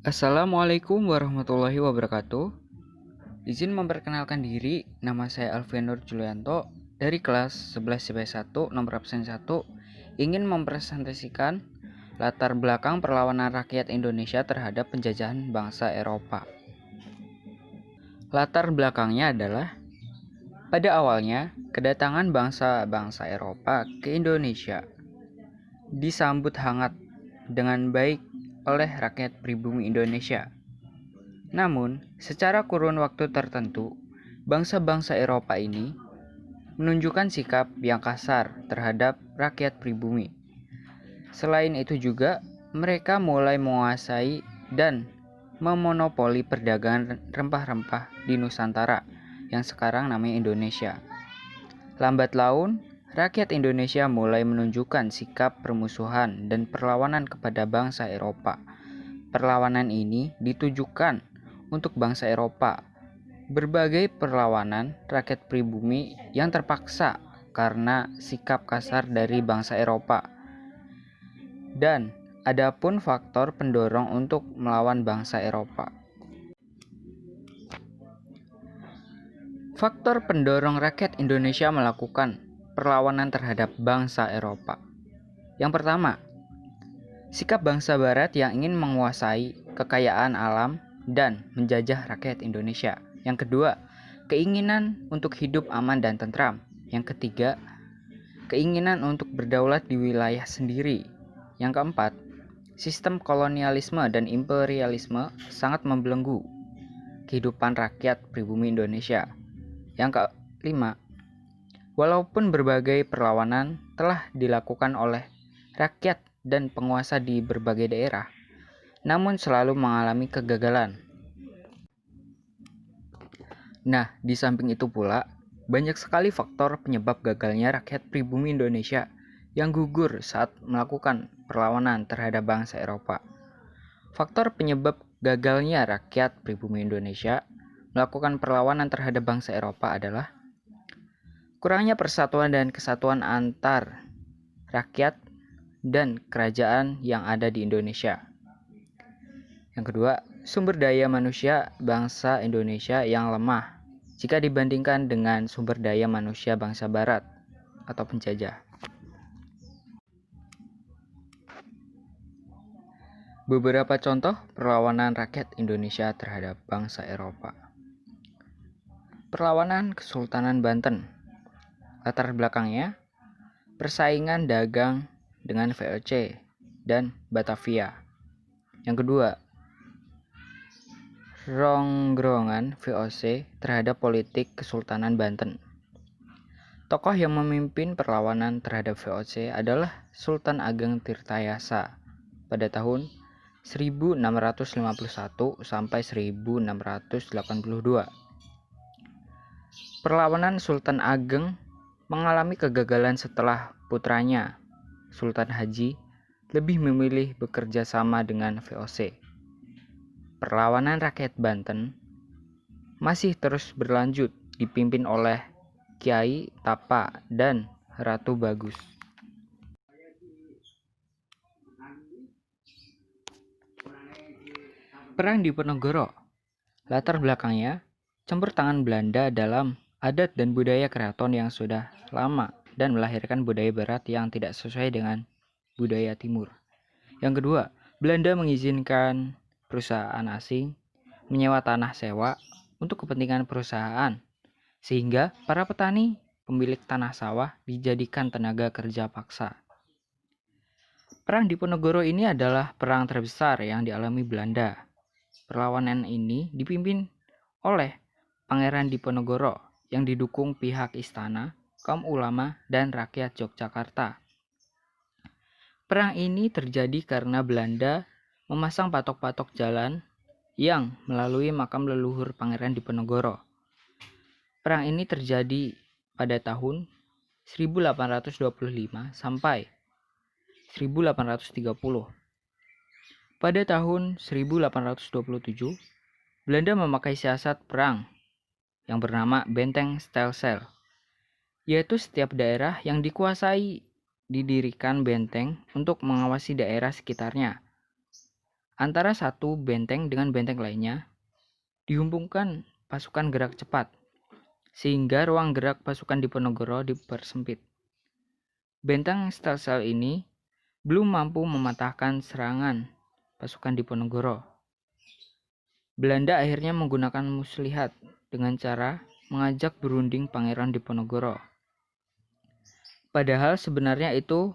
Assalamualaikum warahmatullahi wabarakatuh. Izin memperkenalkan diri, nama saya Alfianur Julianto dari kelas 11 CPS 1 nomor absen 1 ingin mempresentasikan latar belakang perlawanan rakyat Indonesia terhadap penjajahan bangsa Eropa. Latar belakangnya adalah pada awalnya kedatangan bangsa-bangsa Eropa ke Indonesia disambut hangat dengan baik oleh rakyat pribumi Indonesia. Namun, secara kurun waktu tertentu, bangsa-bangsa Eropa ini menunjukkan sikap yang kasar terhadap rakyat pribumi. Selain itu juga, mereka mulai menguasai dan memonopoli perdagangan rempah-rempah di Nusantara yang sekarang namanya Indonesia. Lambat laun, rakyat Indonesia mulai menunjukkan sikap permusuhan dan perlawanan kepada bangsa Eropa. Perlawanan ini ditujukan untuk bangsa Eropa. Berbagai perlawanan rakyat pribumi yang terpaksa karena sikap kasar dari bangsa Eropa. Dan adapun faktor pendorong untuk melawan bangsa Eropa. Faktor pendorong rakyat Indonesia melakukan perlawanan terhadap bangsa Eropa. Yang pertama, sikap bangsa Barat yang ingin menguasai kekayaan alam dan menjajah rakyat Indonesia. Yang kedua, keinginan untuk hidup aman dan tentram. Yang ketiga, keinginan untuk berdaulat di wilayah sendiri. Yang keempat, sistem kolonialisme dan imperialisme sangat membelenggu kehidupan rakyat pribumi Indonesia. Yang kelima, walaupun berbagai perlawanan telah dilakukan oleh rakyat dan penguasa di berbagai daerah, namun selalu mengalami kegagalan. Nah, di samping itu pula, banyak sekali faktor penyebab gagalnya rakyat pribumi Indonesia yang gugur saat melakukan perlawanan terhadap bangsa Eropa. Faktor penyebab gagalnya rakyat pribumi Indonesia melakukan perlawanan terhadap bangsa Eropa adalah kurangnya persatuan dan kesatuan antar rakyat dan kerajaan yang ada di Indonesia. Yang kedua, sumber daya manusia bangsa Indonesia yang lemah jika dibandingkan dengan sumber daya manusia bangsa Barat atau penjajah. Beberapa contoh perlawanan rakyat Indonesia terhadap bangsa Eropa. Perlawanan Kesultanan Banten. Latar belakangnya, persaingan dagang dengan VOC dan Batavia. Yang kedua, rongrongan VOC terhadap politik Kesultanan Banten. Tokoh yang memimpin perlawanan terhadap VOC adalah Sultan Ageng Tirtayasa pada tahun 1651 sampai 1682. Perlawanan Sultan Ageng mengalami kegagalan setelah putranya, Sultan Haji, lebih memilih bekerja sama dengan VOC. Perlawanan rakyat Banten masih terus berlanjut dipimpin oleh Kiai Tapa dan Ratu Bagus. Perang Diponegoro. Latar belakangnya, campur tangan Belanda dalam adat dan budaya keraton yang sudah lama dan melahirkan budaya Barat yang tidak sesuai dengan budaya Timur. Yang kedua, Belanda mengizinkan perusahaan asing menyewa tanah sewa untuk kepentingan perusahaan, sehingga para petani pemilik tanah sawah dijadikan tenaga kerja paksa. Perang Diponegoro ini adalah perang terbesar yang dialami Belanda. Perlawanan ini dipimpin oleh Pangeran Diponegoro yang didukung pihak istana, kaum ulama, dan rakyat Yogyakarta. Perang ini terjadi karena Belanda memasang patok-patok jalan yang melalui makam leluhur Pangeran Diponegoro. Perang ini terjadi pada tahun 1825 sampai 1830. Pada tahun 1827, Belanda memakai siasat perang yang bernama Benteng Stelsel, yaitu setiap daerah yang dikuasai didirikan benteng untuk mengawasi daerah sekitarnya. antara satu benteng dengan benteng lainnya, dihubungkan pasukan gerak cepat, sehingga ruang gerak pasukan Diponegoro dipersempit. Benteng Stelsel ini belum mampu mematahkan serangan pasukan Diponegoro. Belanda akhirnya menggunakan muslihat dengan cara mengajak berunding Pangeran Diponegoro. Padahal sebenarnya itu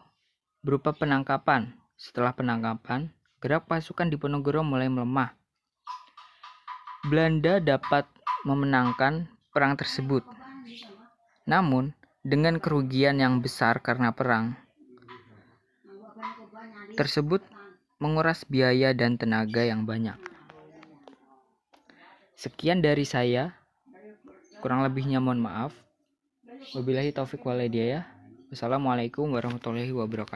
berupa penangkapan. Setelah penangkapan, gerak pasukan Diponegoro mulai melemah. Belanda dapat memenangkan perang tersebut. Namun, dengan kerugian yang besar karena perang tersebut menguras biaya dan tenaga yang banyak. Sekian dari saya. Kurang lebihnya mohon maaf. Wabillahi taufik wal hidayah. Wassalamualaikum warahmatullahi wabarakatuh.